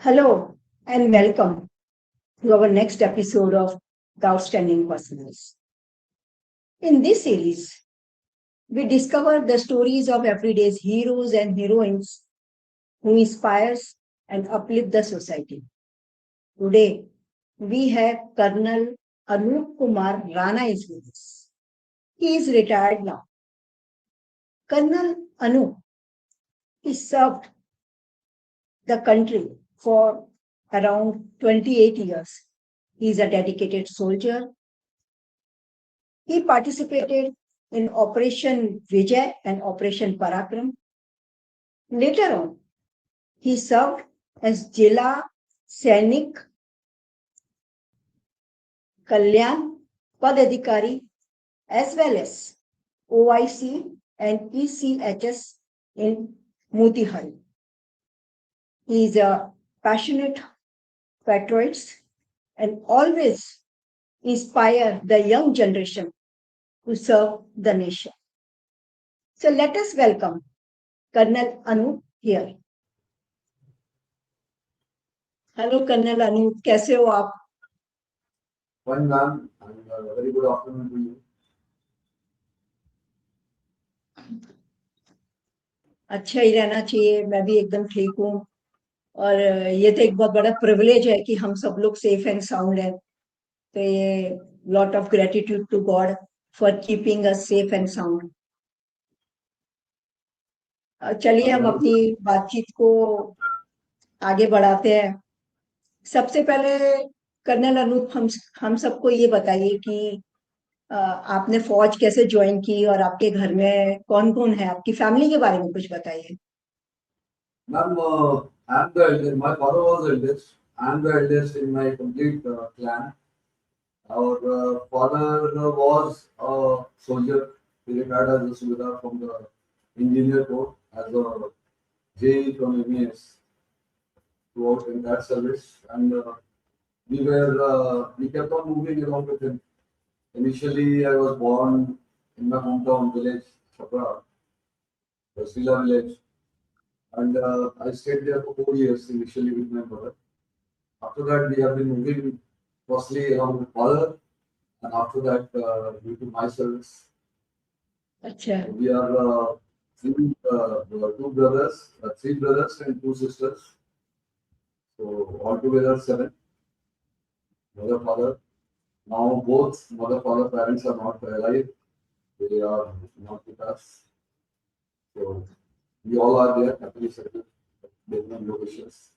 Hello and welcome to our next episode of The Outstanding Personals. In this series, we discover the stories of everyday's heroes and heroines who inspires and uplift the society. Today, we have Colonel Anup Kumar Rana is with us. He is retired now. Colonel Anup, he served the country for around 28 years. He is a dedicated soldier. He participated in Operation Vijay and Operation Parakram. Later on, he served as Jila Sainik Kalyan Padadhikari as well as OIC and ECHS in Motihari. He is a passionate patriot and always inspire the young generation to serve the nation. So let us welcome Colonel Anup here. Hello, Colonel Anup. कैसे हो आप? Fine, ma'am, and a very good afternoon to you. अच्छा ही रहना चाहिए. मैं भी एकदम ठीक हूँ. और ये तो एक बहुत बड़ा प्रिविलेज है कि हम सब लोग सेफ एंड साउंड हैं. तो ये lot of gratitude to God for keeping us safe and sound. चलिए हम अपनी बातचीत को आगे बढ़ाते हैं. सबसे पहले कर्नल अनूप हम सबको ये बताइए कि आपने फौज कैसे ज्वाइन की और आपके घर में कौन कौन है, आपकी फैमिली के बारे में कुछ बताइए. Ma'am, I'm the eldest. My father was the eldest. I'm the eldest in my complete clan. Our father was a soldier. He retired as a soldier from the engineer corps as a J from MES throughout in that service, and we kept on moving along with him. Initially, I was born in my hometown village, Chapra, the Sila village. And I stayed there for 4 years initially with my brother. After that, we have been moving firstly along with father, and after that, due to my service, अच्छा. we are two brothers, three brothers and two sisters. So altogether 7. Mother, father. Now both mother, father, parents are not alive. They are not with us. So we all are there, happily settled, different locations.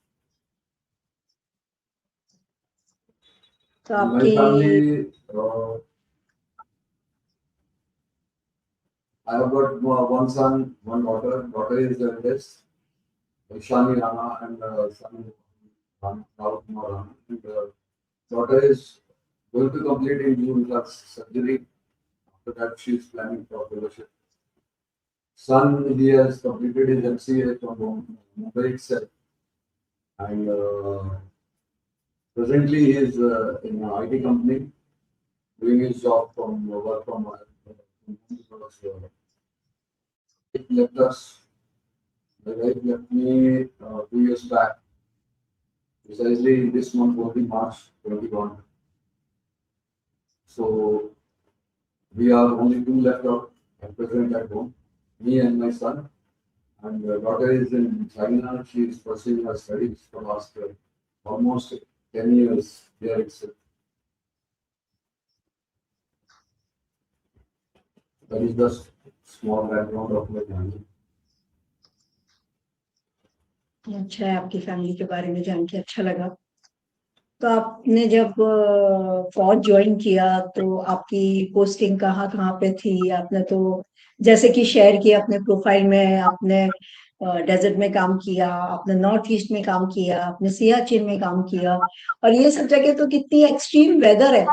तो In my आपकी family, I have got one son, one daughter. Daughter is the eldest, Shani Rana, and son Rao Kumar Rana. And daughter is going to complete in June her surgery. After that, she is planning for fellowship. Son, he has completed his MCA from Mumbai itself, and presently he is in an IT company doing his job from work from home. It left us. My wife left me 2 years back, precisely in this month, only March 21. So we are only two left out at present at home, me and my son. And daughter is in China. She is pursuing her studies for last almost 10 years here itself. That is just small background of my family. अच्छा है, आपकी family के बारे में जान के अच्छा लगा. तो आपने जब फौज ज्वाइन किया तो आपकी पोस्टिंग कहाँ कहाँ पे थी? आपने तो जैसे कि शेयर किया अपने प्रोफाइल में, आपने डेजर्ट में काम किया, आपने नॉर्थ ईस्ट में काम किया, आपने सियाचिन में काम किया. और ये सब जगह तो कितनी एक्सट्रीम वेदर है.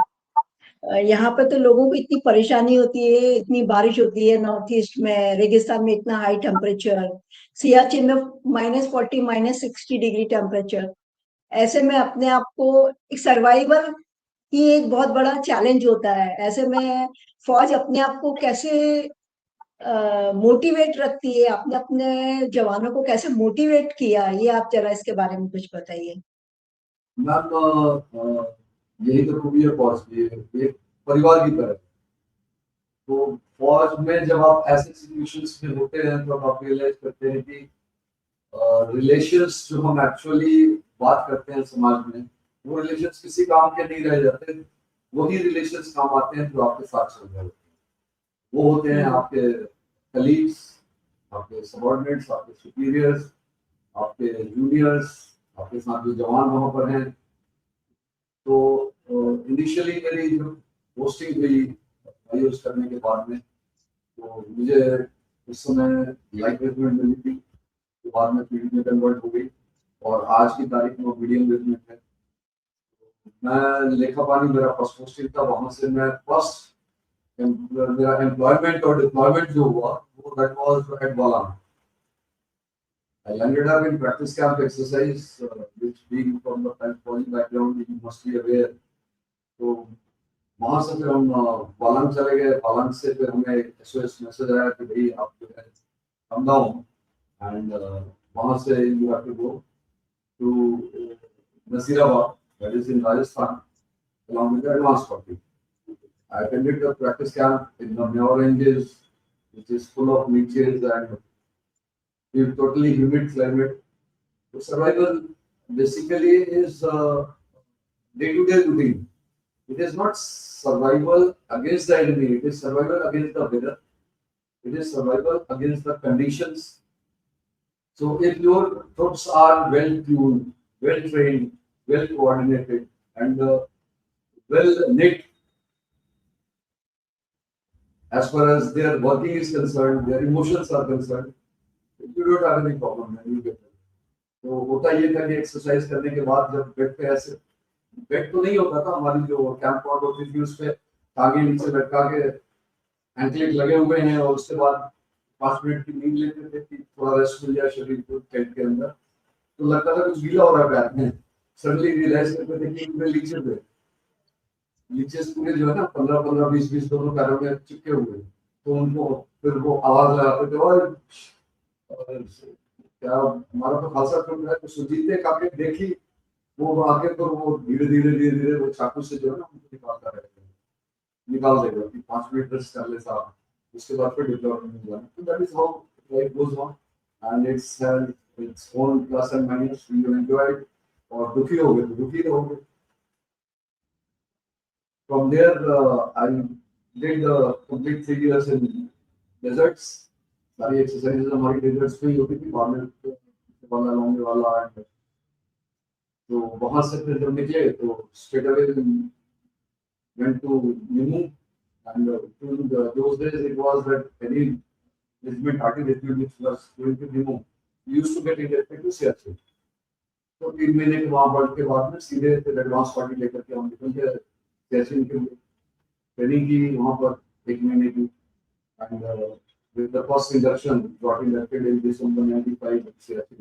यहाँ पे तो लोगों को इतनी परेशानी होती है, इतनी बारिश होती है नॉर्थ ईस्ट में, रेगिस्तान में इतना हाई टेम्परेचर, सियाचिन में -40 -60 डिग्री टेम्परेचर. ऐसे में अपने आप को एक सर्वाइवल ही एक बहुत बड़ा चैलेंज होता है. ऐसे में फौज अपने आप को कैसे मोटिवेट रखती है? आपने अपने जवानों को कैसे मोटिवेट किया, ये आप जरा इसके बारे में कुछ बताइए। मैम यही तो खूबी है फौज की, एक परिवार की तरह। तो फौज में जब आप ऐसे सिचुएशंस में होते हैं तो आप रियलाइज करते हैं कि रिलेशंस जो हम एक्चुअली बात करते हैं समाज में, वो रिलेशंस किसी काम के नहीं रह जाते। वही रिलेशंस काम आते हैं जो आपके साथ चल रहे होते हैं। वो होते हैं आपके कलीग्स, आपके सबॉर्डिनेट्स, आपके सुपीरियर्स, आपके जूनियर्स, आपके साथ जो जवान वहां पर हैं। तो इनिशियली मेरी जो पोस्टिंग हुई यूज करने के बाद में, तो मुझे उस समय लाइट रेजिमेंट मिली थी, तो बाद में पीडी में कन्वर्ट हो गई और आज की तारीख में मीडियम रेजिमेंट है। मैं लेखापानी मेरा फर्स्ट पोस्टिंग था, वहां से मैं फर्स्ट मेरा एम्प्लॉयमेंट और डिप्लॉयमेंट जो हुआ वो that was at बालान। I landed up in practice camp exercise, which being from the California background, you must be aware. तो वहां से फिर हम बालांग चले गए। बालांग से फिर हमें एसओएस मैसेज आया कि भाई आप जो है कम डाउन एंड वहां से you have to go to Nasirabad, that is in Rajasthan, along with the advanced party. I attended the practice camp in the Myor Ranges, which is full of leeches and with totally humid climate. So survival basically is day-to-day routine. It is not survival against the enemy, it is survival against the weather, it is survival against the conditions. So if your troops are well tuned, well trained, well coordinated, and well knit as far as their working is concerned, their emotions are concerned, you don't have any problem, man, you get it. तो होता ये था कि exercise करने के बाद जब bed पे ऐसे, बेड तो नहीं होता था, हमारी जो कैंप कॉट होती थी उस पे टांगे नीचे लटका के एंकलेट लगे हुए हैं और उसके बाद 5 मिनट की नींद लेते थे कि थोड़ा रेस्ट मिल जाए शरीर को टेंट के अंदर। तो लगता था कुछ गीला हो रहा है पैर में, सडनली रियलाइज करते थे कि इनमें लीचेस है। लीचेस पूरे जो है ना 15-15, 20-20 दोनों पैरों में चिपके हुए, तो उनको फिर वो आवाज लगाते थे और क्या हमारा तो खासा चल रहा है। तो सुजीत ने काफी देखी वो आगे, तो वो धीरे धीरे धीरे धीरे वो चाकू से जो है ना उनको निकालता रहेगा, निकाल देगा कि 5 मिनट रेस्ट कर ले साहब, उसके बाद फिर डिप्लॉयमेंट में जाना। तो that is how life goes on and it's own plus and minus, we will enjoy it. और दुखी हो गए तो दुखी रहोगे। From there I did the complete 3 years in deserts. सारी एक्सरसाइजेज हमारी डेजर्ट्स में ही होती थी, बारह वाला लॉन्ग वाला एंड तो वहां से फिर जब निकले तो straight away went to Nimu and those days it was that any regiment, artillery regiment which was going to Nimu used to get inducted to Siachen. तो 3 महीने के वहाँ बढ़ के बाद में सीधे फिर एडवांस पार्टी लेकर के हम निकल गए सियाचिन के लिए। ट्रेनिंग की वहाँ पर 1 महीने की and with the first induction got inducted in December 95 at Siachen,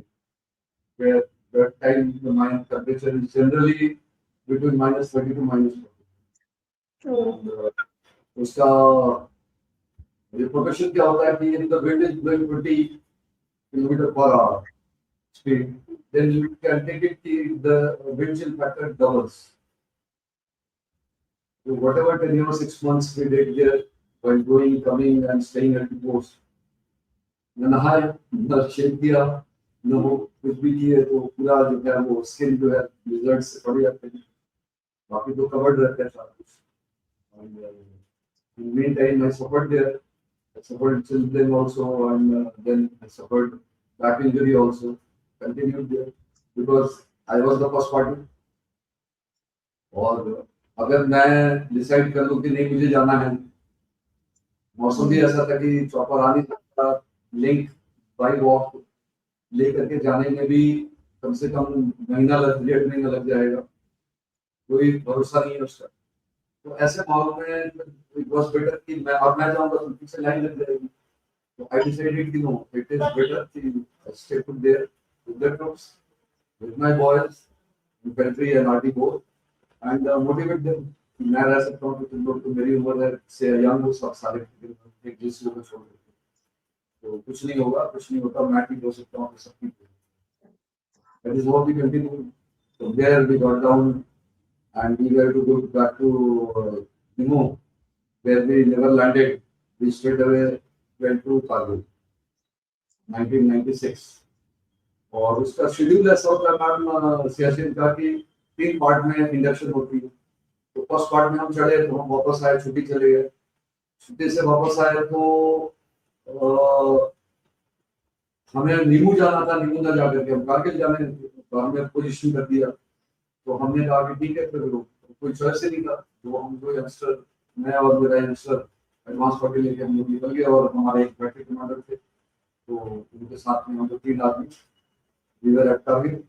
where that time the mine temperature is generally between -30 to -40. उसका रिप्रोडक्शन क्या होता है कि the wind is blowing 20 kilometre per hour speed, then you can take it the wind chill factor doubles. So whatever 10 or 6 months we did there while going, coming and staying at the post, न नहाए न shake दिया न वो कुछ भी किए, तो पूरा जो है वो स्किन जो है लिजर्ड से पड़ जाते हैं, बाकी तो कवर्ड रहता है सारा कुछ। And in the meantime, I suffered there. I suffered children also, and then I suffered back injury also. Continued there because I was the first party. और अगर मैं डिसाइड कर लूँ कि नहीं मुझे जाना है, मौसम भी ऐसा था कि चौपर आ नहीं सकता, लिंक बाई वॉक ले करके जाने में भी कम से कम महीना लग 1.5 महीना लग जाएगा, कोई भरोसा नहीं है उसका। तो ऐसे माहौल में इट वाज बेटर कि मैं जाऊंगा तो पीछे लाइन लग जाएगी। तो आई डिसाइडेड कि नो, इट इज बेटर कि stay put there with the troops, with my boys, infantry and arty both, and motivate them. मैं रह सकता हूँ तो तुम लोग तो मेरी उम्र है से यंग हो, सब सारे एक दूसरे को छोड़ देते। तो कुछ नहीं होगा, कुछ नहीं होता, मैं ठीक हो सकता हूँ, सब ठीक हो। That is what we continued. From there we got down and we were to go back to Nemo, where we never landed. We straight away went to Kargil, 1996. और उसका शेड्यूल ऐसा होता है मैम सियाचिन का कि 3 पार्ट में induction होती है। तो फर्स्ट पार्ट में हम चढ़े तो हम वापस आए, छुट्टी चले गए। छुट्टी से वापस आए तो हमें नीमू जाना था, नीमू ना जाकर के हम कारगिल जाने, तो हमने पोजीशन कर दिया। तो हमने कहा कि ठीक है, फिर कोई चॉइस ही नहीं था। तो हम दो यंगस्टर, मैं और मेरा यंगस्टर एडवांस पार्टी लेके हम लोग निकल गए और हमारे एक बैटरी कमांडर थे, तो उनके साथ में हम लोग 3 आदमी we were at Kargil,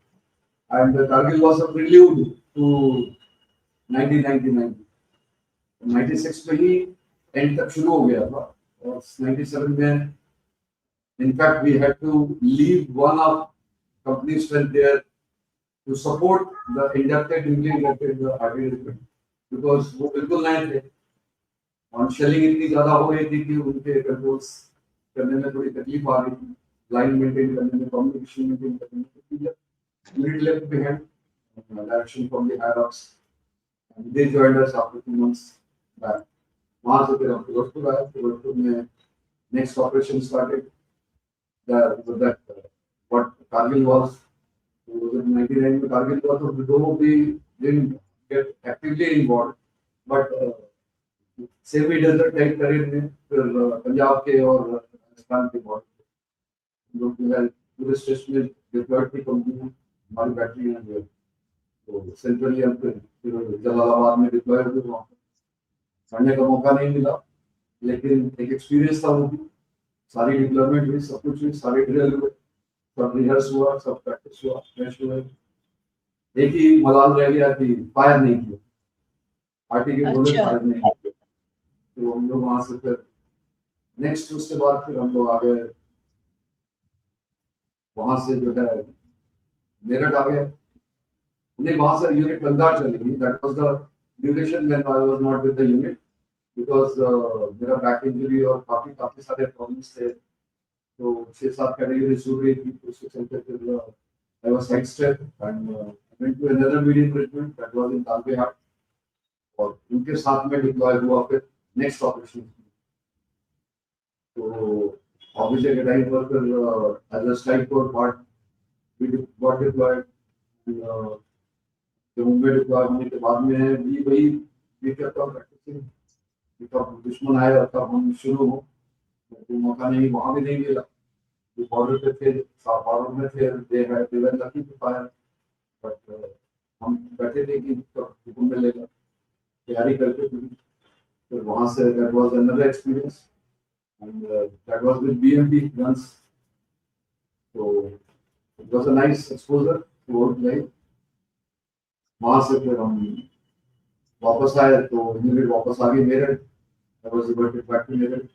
and Kargil was a prelude to 1999. 96 में ही एंड तक शुरू हो गया था और 97 में in fact we had to leave one of company's strength there to support the inducted, newly inducted artillery regiment because वो बिल्कुल नए थे और शेलिंग इतनी ज्यादा हो रही थी कि उनके कंट्रोल्स करने में थोड़ी तकलीफ आ रही थी, लाइन मेंटेन करने में, कम्युनिकेशन मेंटेन करने में। Unit left behind direction from the higher ups, and they joined us after 2 months back. वहाँ से फिर हम फिरोजपुर आए, फिरोजपुर में next operation started. That what Kargil was, 99 में Kargil was, तो though we didn't get actively involved, but semi desert type terrain में फिर पंजाब के और राजस्थान के बॉर्डर लोग जो है पूरे स्टेट में डिप्लॉयड की कंपनी है, हमारी बैटरी है जो, तो सेंट्रली हम फिर जलालाबाद में डिप्लॉय हुए। वहाँ पढ़ने का मौका नहीं मिला, लेकिन एक एक्सपीरियंस था वो भी। सारी डिप्लॉयमेंट हुई, सब कुछ हुई, सारे ड्रिल हुए, सब रिहर्स हुआ, सब प्रैक्टिस हुआ, फ्रेश हुए। एक ही मलाल रह गया कि फायर नहीं किया, पार्टी के बोले फायर नहीं किया। तो हम लोग वहां से फिर नेक्स्ट उसके बाद फिर हम लोग आ गए, वहां से जो है मेरठ आ गए। नहीं, वहां से यूनिट कंधार चली गई। That was the duration when I was not with the unit because मेरा बैक इंजरी और काफी सारे प्रॉब्लम्स थे, तो 6-7 कैटेगरी शुरू हुई थी। उसके चलते फिर I was side step and went to another medium regiment that was in Talbehat, और उनके साथ में डिप्लॉय हुआ फिर नेक्स्ट ऑपरेशन। तो ऑफिसर के टाइम पर फिर as a strike force part we got deployed. जब मुंबई डिप्लॉय होने के बाद में भी वही भी करता प्रैक्टिसिंग, तब दुश्मन आया तब हम शुरू हो, तो मौका नहीं, वहाँ भी नहीं मिला। जो बॉर्डर पे थे, बॉर्डर में थे, they were lucky to fire, but हम बैठे थे कि हुक्म मिलेगा, तैयारी करके फिर वहाँ say that was another experience and that was with BMP guns. So it was a nice exposure to work life. वहाँ से फिर हम वापस आए तो यूनिट वापस आ गई Meerut. I was able to back to Meerut,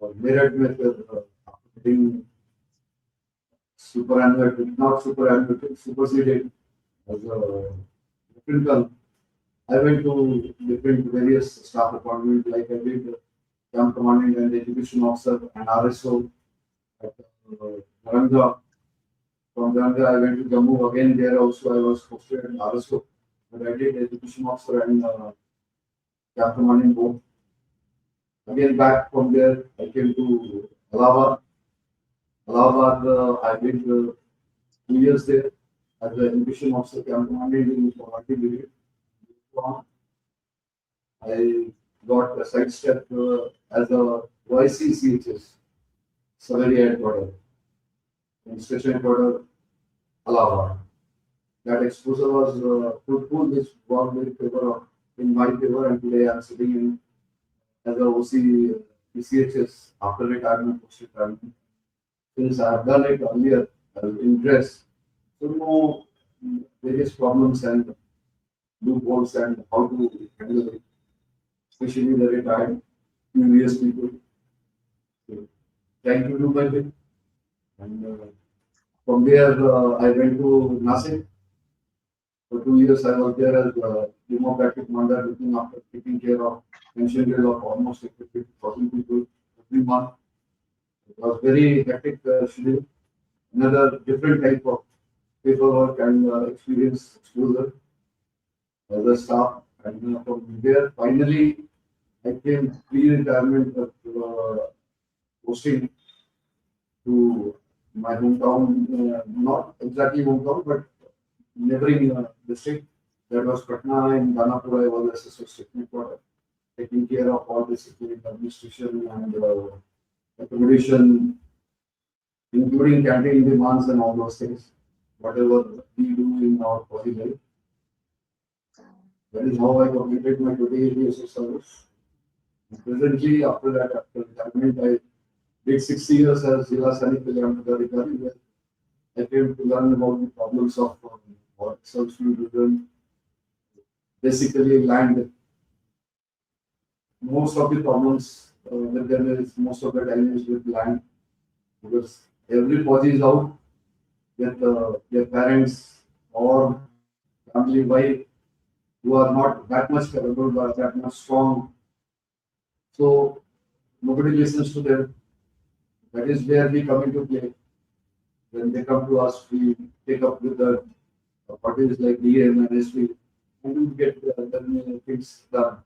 और मेरठ में फिर superannuated, not superannuated, superseded as a different term. I went to different various staff appointments, like I did camp commanding and education officer and RSO at Naranga. From Naranga, I went to Jammu. Again, there also I was posted at RSO, but I did education officer and camp commanding both. Again, back from there, I came to Allahabad. Allahabad, I did 2 years there as an education officer, camp commanding in Guwahati Brigade. I got a side step as a YCCHS, Salary Headquarter, in Station Headquarter, Allahabad. That exposure was fruitful, which worked in my favor, and today I am sitting in as a OC PCHS after retirement, post retirement. Since I have done it earlier, I was impressed to know various problems and loopholes and how to handle it, especially the retired previous people. So, trying to do my bit. And from there, I went to Nasik. For 2 years, I was there as democratic commander, looking after taking care of pension bill of almost 50,000 people every month. It was very hectic schedule. Another different type of paperwork and experience exposure as a staff. And from there, finally, I came pre-retirement posting to my hometown, not exactly hometown, but neighboring district. That was Patna. In Danapur, I was assistant district headquarters, taking care of all the security administration and accommodation, including canteen demands and all those things. Whatever we do in our body life. That is how I completed my 28 years of service. And presently, after that, after retirement, I did 60 years as Jila Sainik Kalyan Padadikari, where I came to learn about the problems of what serves you to basically land. Most of the problems with them is most of the time is with land because every body is out with their parents or family wife who are not that much capable or that much strong. So nobody listens to them. That is where we come into play. When they come to us, we take up with the parties like DM and SB and we get the things done.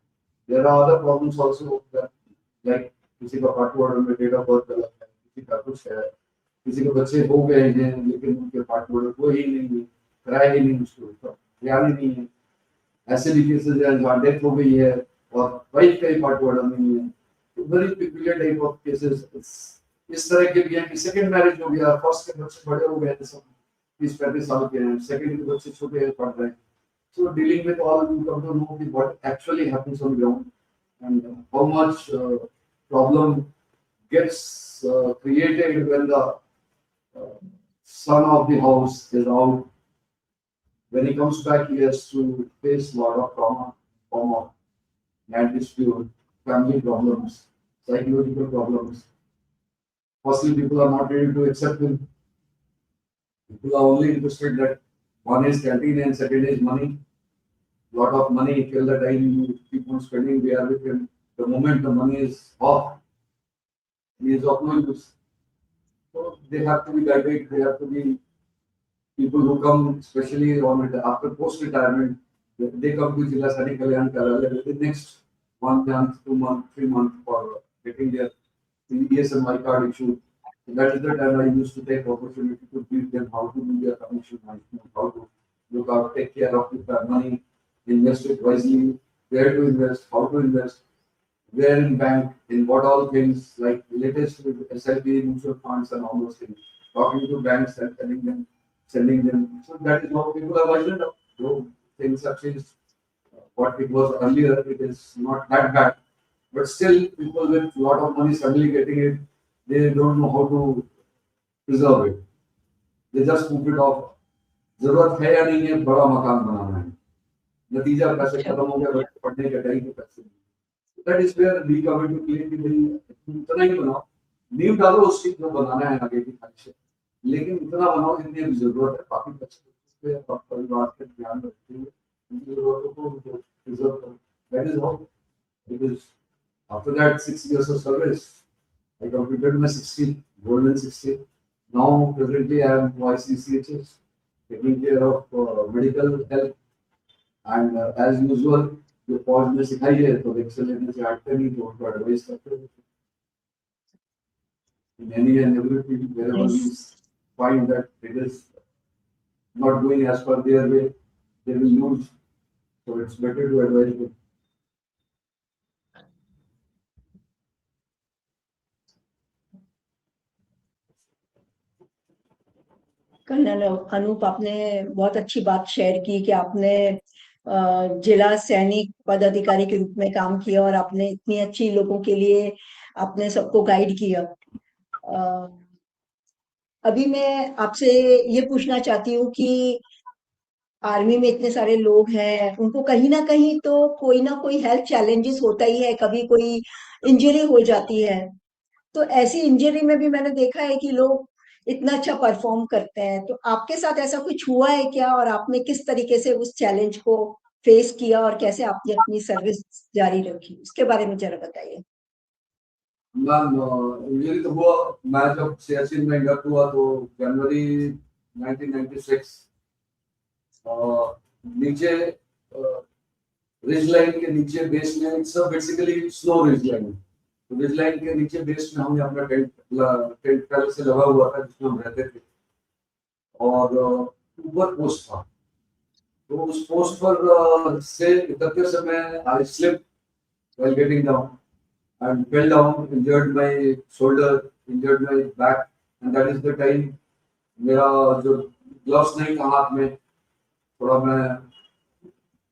There are other problems also that like किसी का password में date of birth गलत है, किसी का कुछ है, किसी के बच्चे हो गए हैं लेकिन उनके पासवर्ड वो ही नहीं है, कराया ही नहीं उसको, ध्यान ही नहीं है। ऐसे भी केसेस हैं जहाँ डेथ हो गई है और वाइफ का ही पासवर्ड नहीं है। तो very peculiar type of cases इस तरह के भी हैं कि सेकंड मैरिज हो गया, फर्स्ट के बच्चे बड़े हो गए हैं, सब 30-35 साल के हैं, सेकंड के बच्चे छोटे हैं, पढ़ रहे हैं। So dealing with all, you come to know what actually happens on ground and how much problem gets created when the son of the house is out. When he comes back, he has to face a lot of land dispute, family problems, psychological problems. Firstly, people are not ready to accept him. People are only interested that one is canteen and second is money. Lot of money till the time you keep on spending there with him. The moment the money is off, he is of no use. So they have to be guided. They have to be people who come, especially after post-retirement. They come to Jila Sainik Kalyan Karyalayah the next 1 month, 2 months, 3 months for getting their ESMI card issued. So that is the time I used to take opportunity to teach them how to do their commission management, how to look out, take care of their money, invest it wisely, where to invest, how to invest, where in bank, in what all things, like latest with SIP, mutual funds and all those things. Talking to banks and telling them, sending them. So that is how people are wisened up. Though things have changed. What it was earlier, it is not that bad. But still, people with a lot of money suddenly getting it, they don't know how to preserve it. They just move it off. जरूरत है या नहीं है, बड़ा मकान बनाना है, नतीजा पैसे खत्म हो गया, बच्चे पढ़ने के टाइम पे पैसे नहीं। That is where we come into play कि भाई इतना ही बनाओ, नींव डालो उस चीज जो बनाना है आगे की ख्वाहिश है, लेकिन इतना बनाओ जितनी अभी जरूरत है, बाकी पैसे पे आप परिवार के ध्यान रखते हुए उनकी जरूरतों को प्रिजर्व करो। That is how it is. After that 6 years of service, I completed my 60, golden 60. Now presently I am YCCHS, taking care of medical health. And as usual, जो फौज में सिखाई है तो एक्सेल लेने से हटते नहीं, तो उनको एडवाइस करते हैं। In any and every field, wherever we find that it is not going as per their way, they will lose. So it's better to advise them. Colonel Anoop, आपने बहुत अच्छी बात शेयर की कि आपने जिला सैनिक पदाधिकारी के रूप में काम किया और आपने इतनी अच्छी लोगों के लिए आपने सबको गाइड किया। अभी मैं आपसे ये पूछना चाहती हूँ कि आर्मी में इतने सारे लोग हैं, उनको कहीं ना कहीं तो कोई ना कोई हेल्थ चैलेंजेस होता ही है, कभी कोई इंजरी हो जाती है। तो ऐसी इंजरी में भी मैंने देखा है कि लोग इतना अच्छा परफॉर्म करते हैं। तो आपके साथ ऐसा कुछ हुआ है क्या, और आपने किस तरीके से उस चैलेंज को फेस किया और कैसे आपने अपनी सर्विस जारी रखी, उसके बारे में जरा बताइए। मैम इंजरी तो हुआ, मैं जब सियाचिन में इंडक्ट हुआ तो जनवरी 1996, नीचे रिज लाइन के नीचे बेस में, it's basically snow ridge line. तो रिज लाइन के नीचे बेस में हमने अपना टेंट पहले से लगा हुआ था जिसमें हम रहते थे, और ऊपर पोस्ट था। तो उस पोस्ट पर से उतरते समय आई slip while getting down and fell down, injured my shoulder, injured my back, and that is the time मेरा जो ग्लव्स नहीं था हाथ में, थोड़ा मैं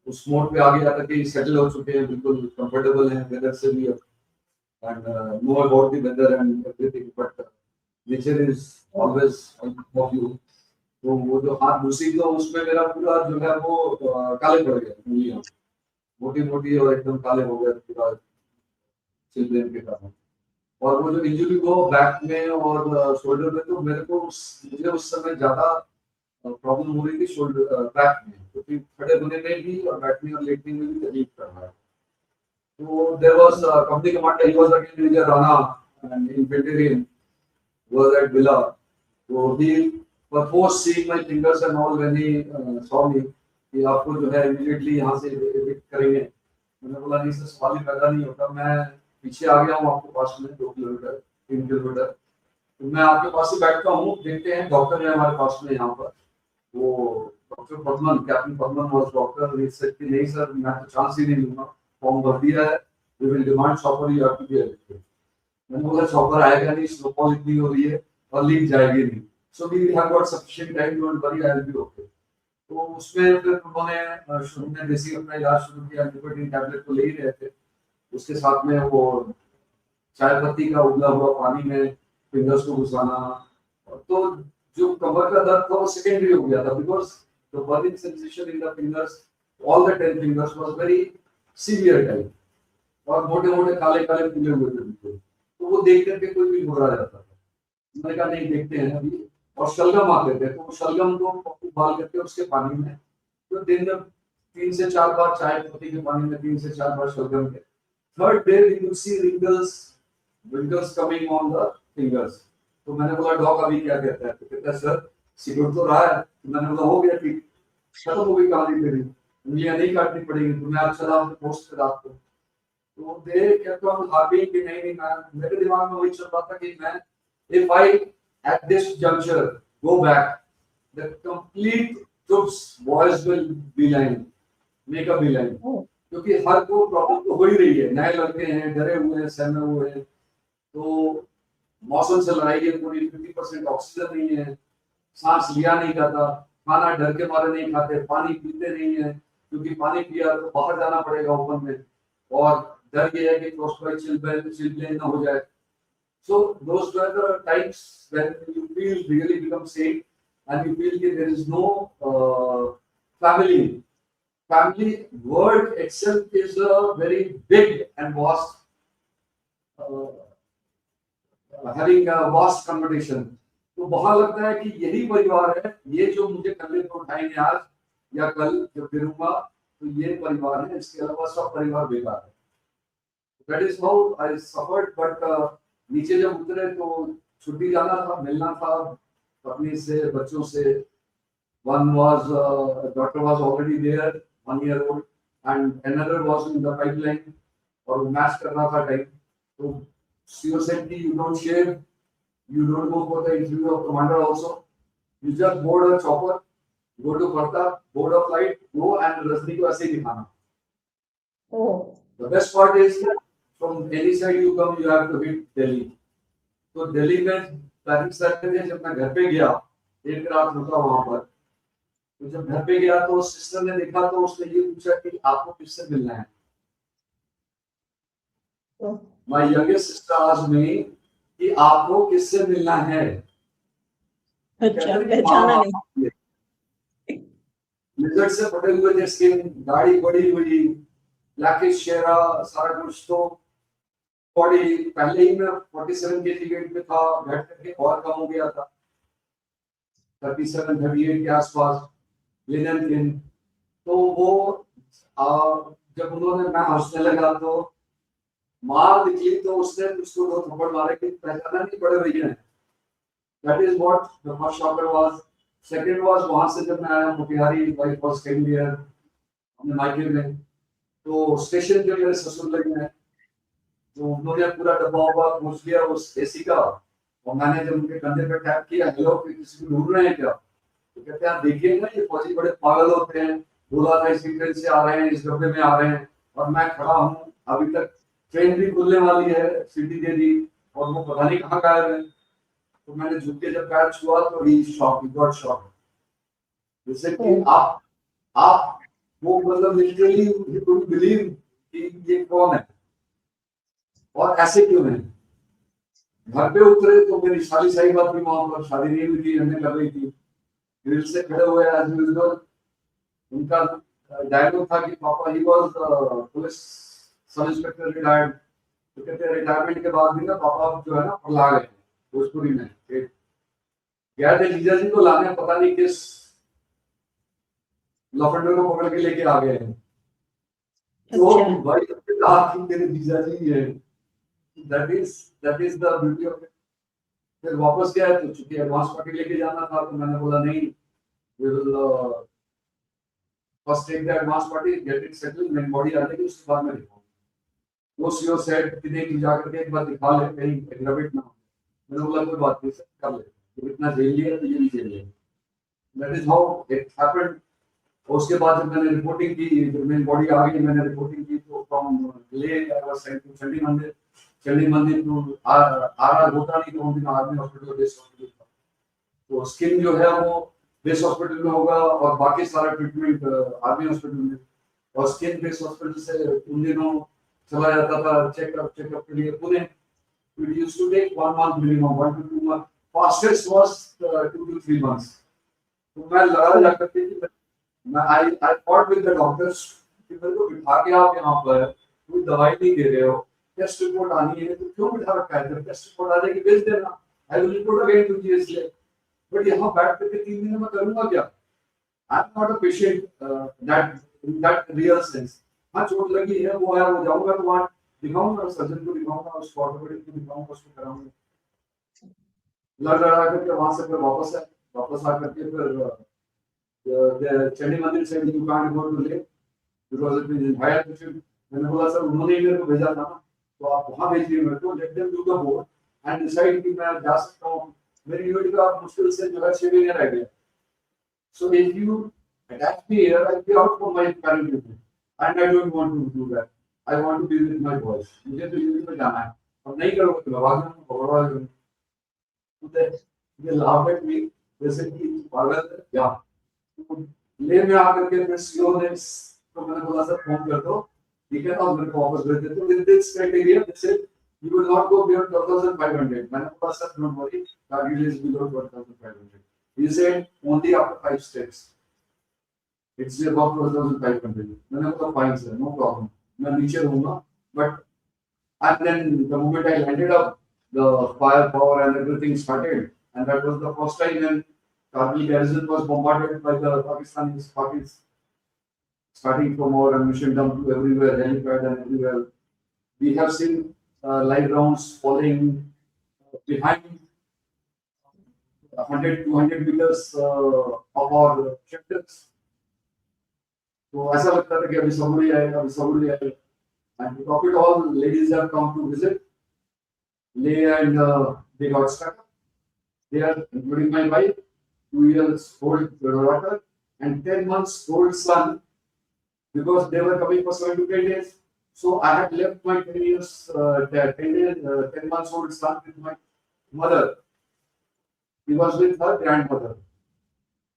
उस मोड पे आ गया था कि सेटल हो चुके हैं, बिल्कुल कंफर्टेबल हैं वेदर से भी, and know about the weather and everything, but nature is always on top of you. तो वो जो हाथ घुसी तो उसमें मेरा पूरा जो है वो काले पड़ गए, उंगलियां मोटी मोटी और एकदम काले हो गए पूरा चिल्ड्रेन के कारण। और वो जो इंजरी को बैक में और शोल्डर में, तो मुझे उस समय ज्यादा प्रॉब्लम हो रही थी शोल्डर बैक में, क्योंकि खड़े होने में भी और बैठने और लेटने में भी तकलीफ कर रहा है। So there was a company commander, he was again Major Rana, and infantry was at Villa. So he purposed seeing my fingers and all when he saw me कि आपको जो है immediately यहाँ से evict करेंगे। मैंने बोला नहीं सर, सवाल ही पैदा नहीं होता, मैं पीछे आ गया हूँ आपके पास में 2 किलोमीटर 3 किलोमीटर, तो मैं आपके पास से बैठता हूँ, देखते हैं डॉक्टर है हमारे पास में यहाँ पर। वो doctor Padman, captain Padman was doctor, he said कि नहीं सर मैं तो चांस ही नहीं लूंगा, फॉर्म भर दिया है, we will demand chopper, you have to be elected। मैंने बोला चॉपर आएगा नहीं, स्नोफॉल इतनी हो रही है और लीक जाएगी नहीं, so we have got sufficient time, don't worry, I will be okay। तो उसमें फिर उन्होंने शुरू में देसी अपना इलाज शुरू किया, एंटीबायोटिक टैबलेट तो ले ही रहे थे, उसके साथ में वो चाय पत्ती का उबला हुआ पानी में फिंगर्स को घुसाना। तो जो कमर का दर्द था वो सेकेंडरी हो गया था, because the burning sensation in the fingers, all the 10 fingers was very severe type, और मोटे मोटे काले काले फूले हुए थे बिल्कुल। तो वो देख करके कोई भी घबरा जाता था। मैंने कहा नहीं देखते हैं अभी, और शलगम आते थे, तो शलगम को उबाल करके उसके पानी में, तो दिन में 3 से 4 बार चाय पत्ती के पानी में 3 से 4 बार शलगम के। Third day we will see wrinkles coming on the fingers। तो मैंने बोला डॉक अभी क्या कहता है, तो कहता है सर सिकुड़ तो रहा है। तो मैंने बोला हो गया ठीक, खत्म हो गई कहानी तेरी, उंगलियां नहीं काटनी पड़ेगी, तुम्हें आज चला पोस्ट पे रात को। तो दे कहता हूँ हार्पिंग कि नहीं नहीं, मैं मेरे दिमाग में वही चल रहा था कि मैं if I at this juncture go back, the complete troops boys will beeline, make a beeline, क्योंकि हर को प्रॉब्लम तो हो ही रही है, नए लड़के हैं, डरे हुए हैं, सहमे हुए हैं, तो मौसम से लड़ाई है पूरी, 50% ऑक्सीजन नहीं है, सांस लिया नहीं जाता, खाना डर के मारे नहीं खाते, पानी पीते नहीं है, क्योंकि पानी पिया तो बाहर जाना पड़ेगा ओपन में, और डर ये है कि फ्रॉस्टबाइट चिल्बलेन ना हो जाए। So those were the times when you feel really become safe, and you feel that there is no family. Family word itself is a very big and vast, having a vast connotation। तो वहां लगता है कि यही परिवार है, ये जो मुझे कंधे पर उठाएंगे आज या कल जब गिरूंगा, तो ये परिवार है, इसके अलावा सब परिवार बेकार है। That is how I suffered, but नीचे जब उतरे तो छुट्टी जाना था, मिलना था पत्नी से, बच्चों से। One was daughter was already there, 1 year old, and another was in the pipeline, और मैच करना था टाइम। तो CEO said कि you don't shave, you don't go for the interview of commander also, you just board a chopper, go to Parta, board a flight, go and Rajni को ऐसे ही दिखाना। Oh. The best part is from any side you come, you have to hit Delhi। तो दिल्ली में planning करते थे, जब मैं घर पे गया एक रात रुका वहां पर, तो जब घर पे गया तो सिस्टर ने देखा, तो उसने ये पूछा कि आपको किससे मिलना है। My youngest sister asked me कि आपको किससे मिलना है। अच्छा, पहचाना नहीं। लिजर्ड से फटे हुए थे स्किन, दाढ़ी बड़ी हुई, ब्लैकिश चेहरा, सारा कुछ। तो बॉडी पहले ही मैं 47 केजी वेट पे था, घट करके और कम हो गया था 37 38 के आसपास, लिनन थिन। तो वो जब उन्होंने, मैं हंसने लगा तो मार निकली तो उसने उसको 2 थप्पड़ मारे कि पहचाना नहीं बड़े भैया हैं। That is what the first shocker was. Second was वहां से जब मैं आया Motihari, my first came here अपने मायके में, तो स्टेशन पे मेरे ससुर लगे हैं, तो उन्होंने पूरा डब्बा वब्बा पूछ लिया उस एसी का, और मैंने जब उनके कंधे पे टैप किया, हेलो किसी को ढूंढ रहे हैं क्या, तो कहते हैं आप देखिए ना ये फौजी बड़े पागल होते हैं, बोला था इसी ट्रेन से आ रहे हैं, इस डब्बे में आ रहे हैं, और मैं खड़ा हूँ, अभी तक ट्रेन भी खुलने वाली है, सीटी दे दी, और वो पता नहीं कहाँ गायब है। तो मैंने झुक के जब पैर छुआ तो ही शॉक, गॉट शॉक, जैसे कि आप वो मतलब लिटरली यू डोंट बिलीव कि ये कौन है और ऐसे क्यों है। घर पे उतरे तो मेरी शादी सही बात थी, वहां पर शादी नहीं हुई थी, हमने कर रही थी, फिर से खड़े हुए एज यूजुअल। उनका डायलॉग था कि पापा he was police sub inspector retired, तो कहते हैं रिटायरमेंट के बाद भी ना पापा जो है ना पगला गए भोजपुरी में, गए थे जीजा जी को लाने, पता नहीं किस लफंडे को पकड़ के लेके आ गए हैं, तो भाई कहा कि मेरे जीजा जी है, that is the beauty of. फिर वापस गया तो चूंकि एडवांस पार्टी लेके जाना था, तो मैंने बोला नहीं, we will first take the advance party, get it settled, मेरी बॉडी आ जाएगी उसके बाद मैं दिखाऊंगा। वो सीओ सेड कि नहीं, जाकर के एक बार दिखा ले, कहीं एग्रावेट ना हो। मैंने बोला कोई बात नहीं सर, कर ले, तो इतना झेल लिया तो ये भी झेल लिया। That is how it happened. उसके बाद जब मैंने रिपोर्टिंग की, जब मेरी बॉडी आ गई, मैंने रिपोर्टिंग की, तो from Leh I was sent to Chandi Mandir to are होता नहीं, तो उन दिन आर्मी हॉस्पिटल, बेस हॉस्पिटल था, तो स्किन जो है वो बेस हॉस्पिटल में होगा और बाकी सारा ट्रीटमेंट आर्मी हॉस्पिटल में, और स्किन बेस हॉस्पिटल से उन दिनों चला जाता था चेकअप के लिए Pune. It used to take 1 month minimum, 1 to 2 months. Fastest was 2 to 3 months. तो मैं लड़ा जाकर के कि मैं I fought with the doctors कि मेरे को बिठा के आप यहाँ पर कोई दवाई नहीं दे रहे हो, टेस्ट रिपोर्ट आनी है तो क्यों बिठा रखा है, जब टेस्ट रिपोर्ट आ जाएगी भेज देना, I will report again to GST. But यहाँ बैठ करके 3 दिन में करूंगा क्या? I am not a patient that real sense. हाँ चोट लगी है, वो है, वो जाऊंगा तो वहाँ दिखाऊंगा, सर्जन को दिखाऊंगा, उसको ऑर्थोपेडिक को दिखाऊंगा, उसको कराऊंगा। लड़ लड़ा करके वहां से फिर वापस आ करके फिर चंडी मंदिर से you can't go to Leh because it is higher altitude. मैंने बोला सर उन्होंने ही मेरे को भेजा था ना, तो आप वहां भेजिए मेरे को, let them do the board and decide कि मैं जा सकता हूँ। मेरी यूनिट का मुश्किल से जो है 6 महीने रह गए। So if you attach me here, I'll be out from my current duty, and I don't want to do that. I want to be with my boys. मुझे तो यूनिट में जाना है, और नहीं करोगे तो भगवान भगवान ये लाभ है कि जैसे कि पागल है क्या, ले में आकर के फिर सीओ ने, तो मैंने बोला सर फोन कर दो, ठीक है, तो मेरे को वापस भेज देते, तो विद दिस क्राइटेरिया जैसे you will not go beyond 12500। मैंने बोला sir don't worry, target is below 12500। He said only after 5 steps. It's about 12,500. मैंने बोला fine sir, no problem. मैं नीचे रहूँगा, but and then the moment I landed up, the firepower and everything started, and that was the first time when Kabul garrison was bombarded by the Pakistanis, starting from our ammunition dump to everywhere, helipad and everywhere. We have seen live rounds falling behind 100-200 meters of our shelters. तो ऐसा लगता था कि अभी सबुरी आएगा, अभी सबुरी आएगा। And to top it all, ladies have come to visit Leh, and they got stuck there, including my wife, 2 years old daughter, and 10 months old son, because they were coming for 7 to 10 days. So I had left my 10 months old son with my mother. He was with her grandmother.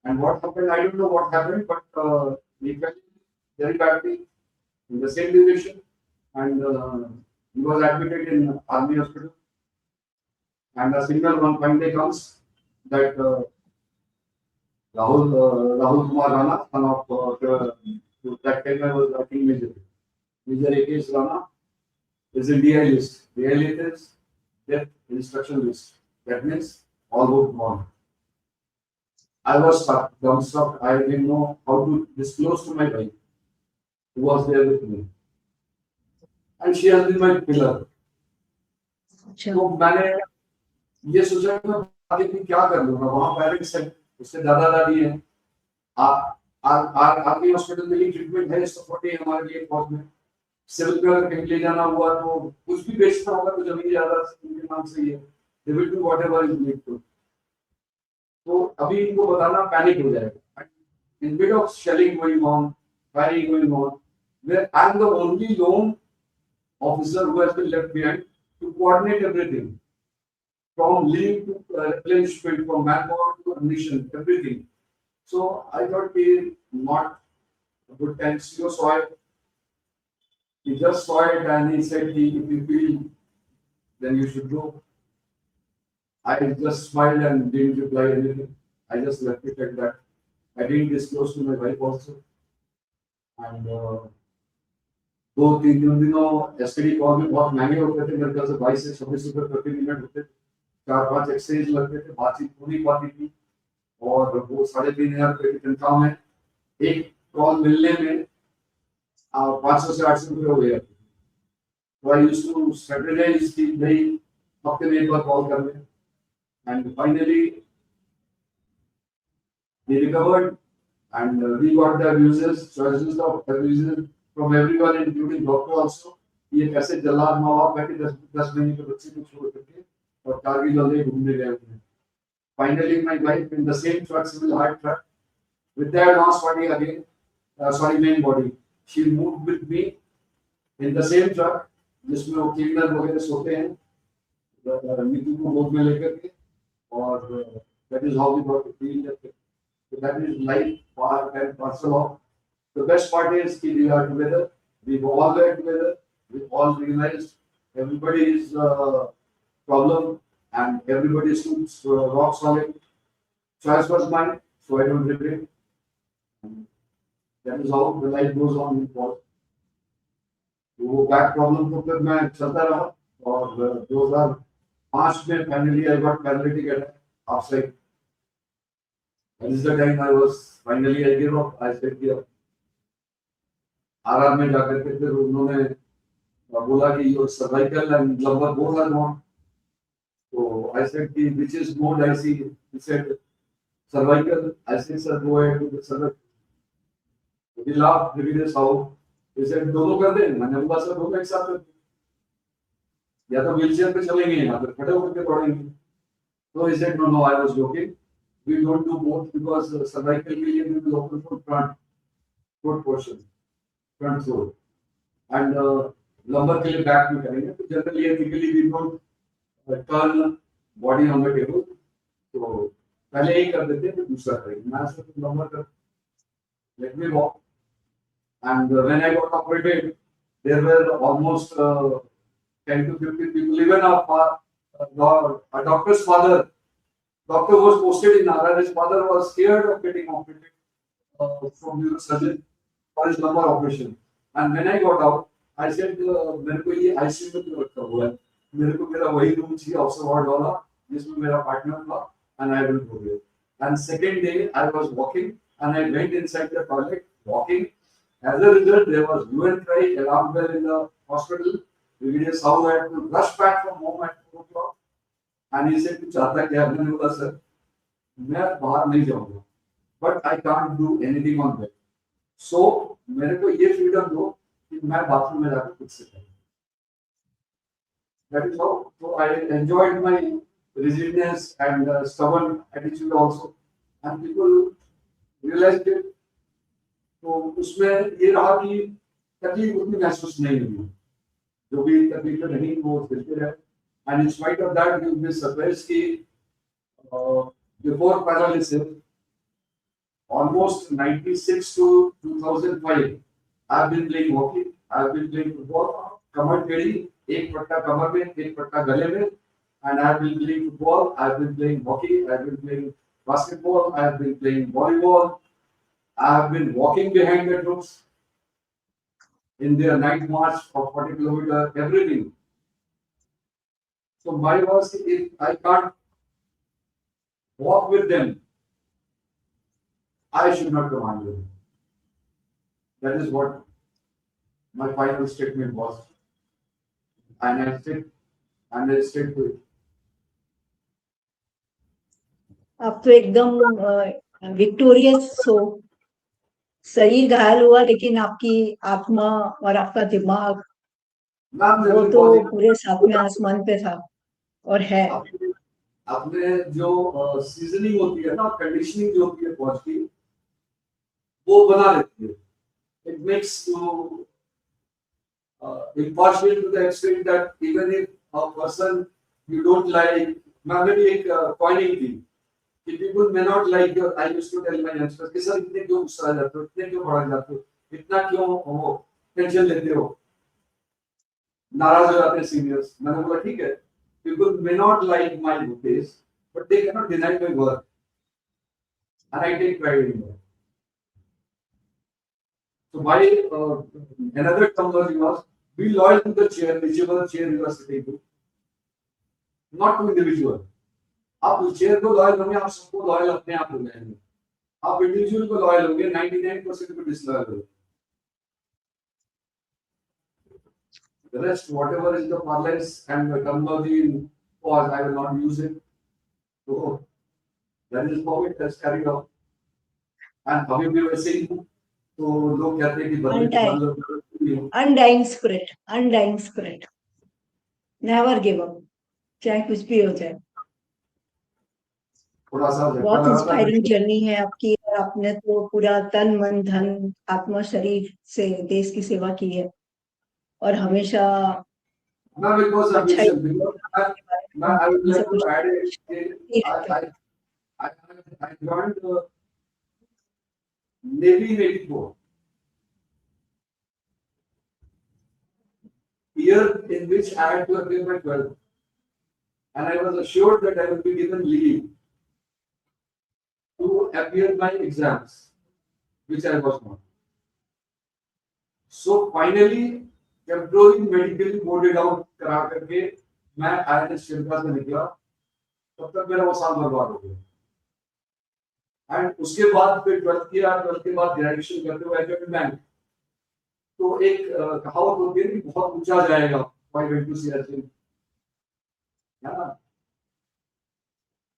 And what happened, I don't know what happened, but he fell very badly in the same division, and he was admitted in army hospital. And a signal one fine day comes that Rahul Kumar Rana, son of that time I was working Major AKS Rana, is in DI list. DI list is death instruction list. That means all vote gone. I was stuck, dumbstruck. I didn't know how to disclose to my wife, who was there with me. and she has been my pillar. अच्छा, तो मैंने ये सोचा कि मैं आगे भी क्या कर लूंगा, वहाँ पेरेंट्स हैं, उससे दादा दादी हैं, आर्मी हॉस्पिटल में ही ट्रीटमेंट है, सपोर्ट है हमारे लिए फौज में। सिविल पे अगर कहीं ले जाना हुआ तो कुछ भी बेचना होगा तो जमीन ज्यादा उनके नाम से ही है, they will do whatever is need to. तो अभी इनको बताना पैनिक हो जाएगा। In bit of shelling going on, firing going on, where I am the only lone officer who has been left behind to coordinate everything, from leave to replenishment, from manpower to ammunition, everything. So I thought it not a good time. CEO saw it. He just saw it and he said, if you feel, then you should go. I just smiled and didn't reply anything. I just left it like that. I didn't disclose to my wife also. And 2-3 दिनों STD call में बहुत महंगे होते थे, मेरे ख्याल से 22 से 26 रुपए प्रति मिनट होते थे, 4-5 एक्सचेंज लगते थे, बातचीत पूरी पाती थी। और वो 3,500 रुपए की तनख्वाह में एक कॉल मिलने में 500 से 800 रुपए हो गया। तो आई यूज्ड टू स्ट्रेटेजाइज कि भाई हफ्ते में एक बार कॉल कर लें। And finally he recovered and we got the abuses, choices of abuses from everyone, including doctor also. ये कैसे जल्लाद माँ बाप बैठे 10 महीने के बच्चे को छोड़ करके और कारगिल वाले घूमने गए थे। Finally, my wife in the same truck, civil hire truck, with the advance body again, main body. She moved with me in the same truck, जिसमें वो क्लीनर वगैरह सोते हैं, नीतू को गोद में लेकर के, और that is how we got to feel that. So that is life part and parcel of. The best part is that we are together. We all were together. We all realized everybody is problem and everybody is rock solid. Choice was mine, so I don't regret. That is how the life goes on in Paul. वो back problem को फिर मैं चलता रहा और 2005 में finally I got paralytic attack outside. That is the time I was finally I gave up. I said कि RR में जाकर के फिर उन्होंने बोला कि your cervical and lumbar both are gone. So I said कि which is more dicey? He said cervical. I said sir go ahead with the cervical. He laughed. He did how? He said दोनों कर दें। मैंने बोला sir दोनों एक साथ करते या तो व्हीलचेयर पे चलेंगे या फिर खड़े होकर के दौड़ेंगे। So he said no, I was joking. We don't do both because cervical के लिए we will open for front portion, front throat, and lumbar के लिए back में करेंगे। तो generally ethically we don't turn body on the table. तो पहले एक कर देते हैं फिर दूसरा करेंगे। मैं सिर्फ lumbar कर, let me walk. And when I got operated, there were almost 10 to 15 people. Even a doctor's father. Doctor was posted in Nara. His father was scared of getting operated from neurosurgeon for his lumbar operation. And when I got out, I said, मेरे को ये ICU में क्यों रखा हुआ है? मेरे को मेरा वही रूम चाहिए ऑक्सफोर्ड वार्ड वाला जिसमें मेरा पार्टनर था, and I will go there. And second day I was walking and I went inside the toilet walking. As a result, there was hue and cry around there in the hospital. Brigadier Sahu had to rush back from home at 4 o'clock. And he said, "कुछ आता क्या?" मैंने बोला sir मैं बाहर नहीं जाऊंगा, but I can't do anything on that. So मेरे को ये freedom दो कि मैं बाथरूम में जाकर खुद से करूं। That is how. So I enjoyed my rigidness and stubborn attitude also, and people realized it. तो उसमें ये रहा कि तकलीफ उतनी महसूस नहीं हुई, जो भी तकलीफें रही वो झेलते रहे। And in spite of that, you'll be surprised that before paralysis, almost 96 to 2005, I've been playing hockey, I've been playing football, कमर टेढ़ी, एक पट्टा कमर में, एक पट्टा गले में, and I've been playing football, I've been playing hockey, I've been playing basketball, I've been playing volleyball, I've been walking behind the troops in their night march of 40 kilometers, everything. So my was if I can't walk with them, I should not command them. That is what my final statement was. and I stick to it. आप तो एकदम victorious हो। शरीर घायल हुआ लेकिन आपकी आत्मा और आपका दिमाग मैम वो मुझे तो बहुत पूरे सातवें आसमान पे था और है। अपने अपने जो सीजनिंग होती है ना, कंडीशनिंग जो होती है फौज की, वो बना लेती है. It makes you impartial to the extent that even if a person you don't like, maybe एक pointing थी कि people may not like your. I used to tell my youngsters कि सर इतने क्यों गुस्सा आ जाते हो, इतने क्यों भड़क जाते हो, इतना क्यों वो टेंशन लेते हो, नाराज हो जाते हैं सीनियर्स. मैंने बोला ठीक है, people may not like my bouquets, but they cannot deny my work, and I take pride in that. So my another terminology was be loyal to the chair, whichever chair you are sitting to, not to individual. आप उस chair को loyal होंगे, आप सबको loyal अपने आप हो जाएंगे. आप इंडिविजुअल को लॉयल होंगे, 99% को डिसलॉयल होंगे. The rest, whatever is the parlance and the terminology in pause, I will not use it. So that is how it has carried on. And अभी भी वैसे ही हूँ. तो लोग कहते हैं कि बदले के बाद लोग undying spirit, undying spirit, never give up, चाहे कुछ भी हो जाए. थोड़ा सा झटका बहुत लगा था. इंस्पायरिंग जर्नी है आपकी और आपने तो पूरा तन मन धन आत्मा शरीर से देश की सेवा की है और हमेशा No, because अच्छा ही ambition. Because I would like सब to कुछ add it. ही रहता है. I joined Navy in '84. Year in which I had to appear my 12th. And I was assured that I would be given leave to appear my exams, which I was not. So finally, temporarily medically boarded out करा करके मैं INS Sri Lanka से निकला. तब तक मेरा वो साल बर्बाद हो गया. एंड उसके बाद फिर 12th किया, 12th के बाद ग्रेजुएशन करते हुए एचएम बैंक. तो एक कहावत होती है कि बहुत ऊंचा जाएगा, व्हाई वेंट टू सियाचिन, है ना.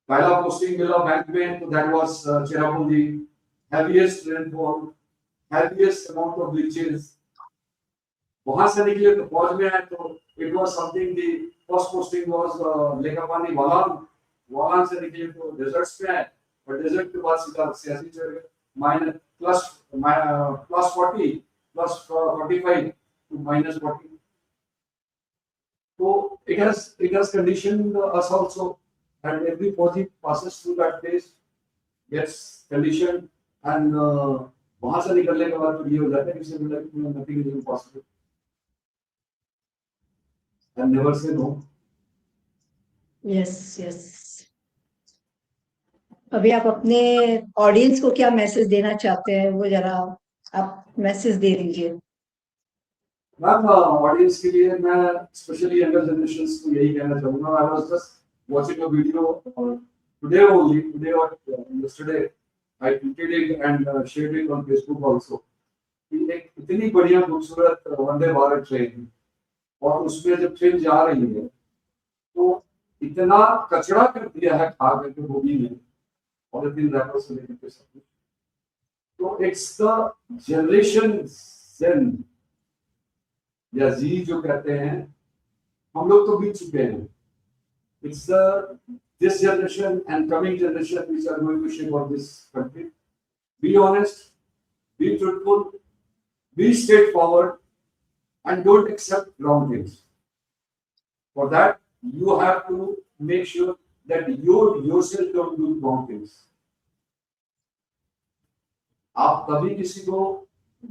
पहला पोस्टिंग मिला बैंक में, तो that was Cherrapunji. Heaviest rainfall, heaviest amount of leeches. वहां से निकले तो फौज में आए, तो it was something. The first posting was Lekapani Walong. Walong से निकले तो डेजर्ट्स में आए, और डेजर्ट के बाद सीधा सियासी चढ़ गए. Minus plus 40 plus 45 to minus 40. So it has conditioned us also, and every Fauji passes through that phase, gets conditioned, and वहां से निकलने के बाद तो ये हो जाता है कि nothing is impossible, and never say no. Yes yes. अभी आप अपने ऑडियंस को क्या मैसेज देना चाहते हैं, वो जरा आप मैसेज दे दीजिए. मैम ऑडियंस के लिए मैं स्पेशली यंगर जनरेशंस को यही कहना चाहूंगा. I was just watching a video today only, today और yesterday. I tweeted it and shared it on Facebook also. एक इतनी बढ़िया खूबसूरत वंदे भारत ट्रेन, और उसमें जब ट्रेन जा रही है तो इतना कचरा कर दिया है खा करके बोगी में, और 3 रैपर से लेकर सब कुछ. तो इट्स द जनरेशन जेन या जी जो कहते हैं, हम लोग तो बीत चुके हैं. It's the this generation and coming generation which are going to shape of this country. Be honest, be truthful, be straightforward, and don't accept wrong things. For that, you have to make sure that you yourself don't do wrong things. आप तभी किसी को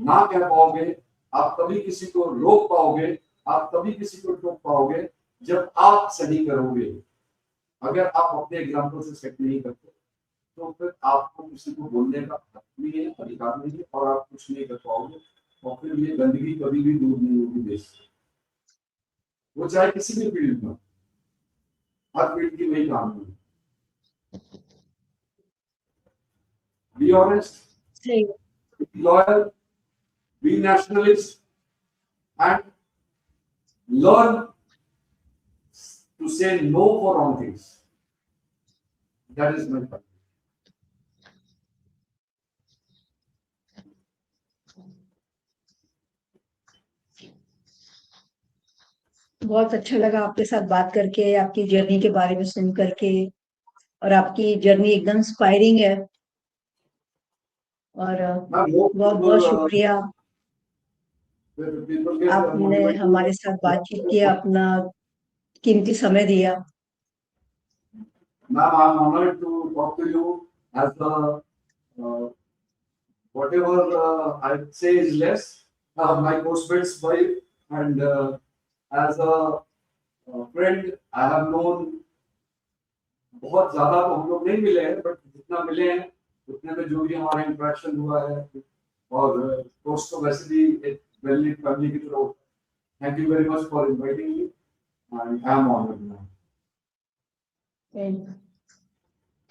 ना कह पाओगे, आप तभी किसी को रोक पाओगे, आप तभी किसी को टोक पाओगे जब आप सही करोगे. अगर आप अपने एग्जाम्पल से सेट नहीं करते, तो फिर आपको किसी को बोलने का हक नहीं है, अधिकार नहीं है, और आप कुछ नहीं कर पाओगे. और फिर ये गंदगी कभी भी दूर नहीं होगी देश से, वो चाहे किसी भी फील्ड में. हर फील्ड की वही काम है. Be honest, be loyal, be nationalist, and learn to say no for wrong things. That is my point. बहुत अच्छा लगा आपके साथ बात करके, आपकी जर्नी के बारे में सुन करके, और आपकी जर्नी एकदम इंस्पायरिंग है। और बहुत बहुत शुक्रिया, आपने हमारे साथ बातचीत किया, अपना कीमती समय दिया। Ma'am, I'm honored to talk to you as whatever I'd say is less, my postmate's wife, and as a friend, I have known बहुत ज्यादा तो हम लोग नहीं मिले हैं, बट जितना मिले हैं उतने में जो भी हमारा इंटरेक्शन हुआ है, और दोस्त तो वैसे भी एक वेली फैमिली की तरह। Thank you very much for inviting me and I am honoured now.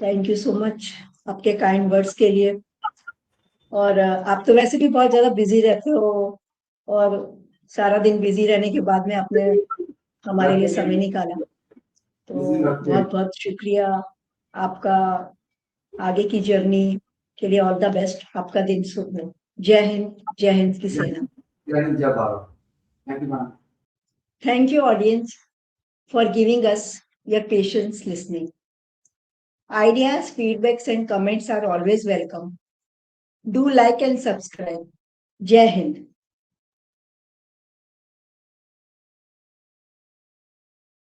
Thank you so much आपके काइंड वर्ड्स के लिए। और आप तो वैसे भी बहुत ज्यादा बिजी रहते हो, और सारा दिन बिजी रहने के बाद में आपने हमारे लिए समय निकाला, तो बहुत बहुत शुक्रिया आपका। आगे की जर्नी के लिए ऑल द बेस्ट। आपका दिन शुभ हो। जय हिंद, जय हिंद की सेना। जय हिंद, जय Bharat. Thank you ma'am. Thank you, audience, for giving us your patience listening. Ideas, feedbacks, and comments are always welcome. Do like and subscribe. Jai Hind.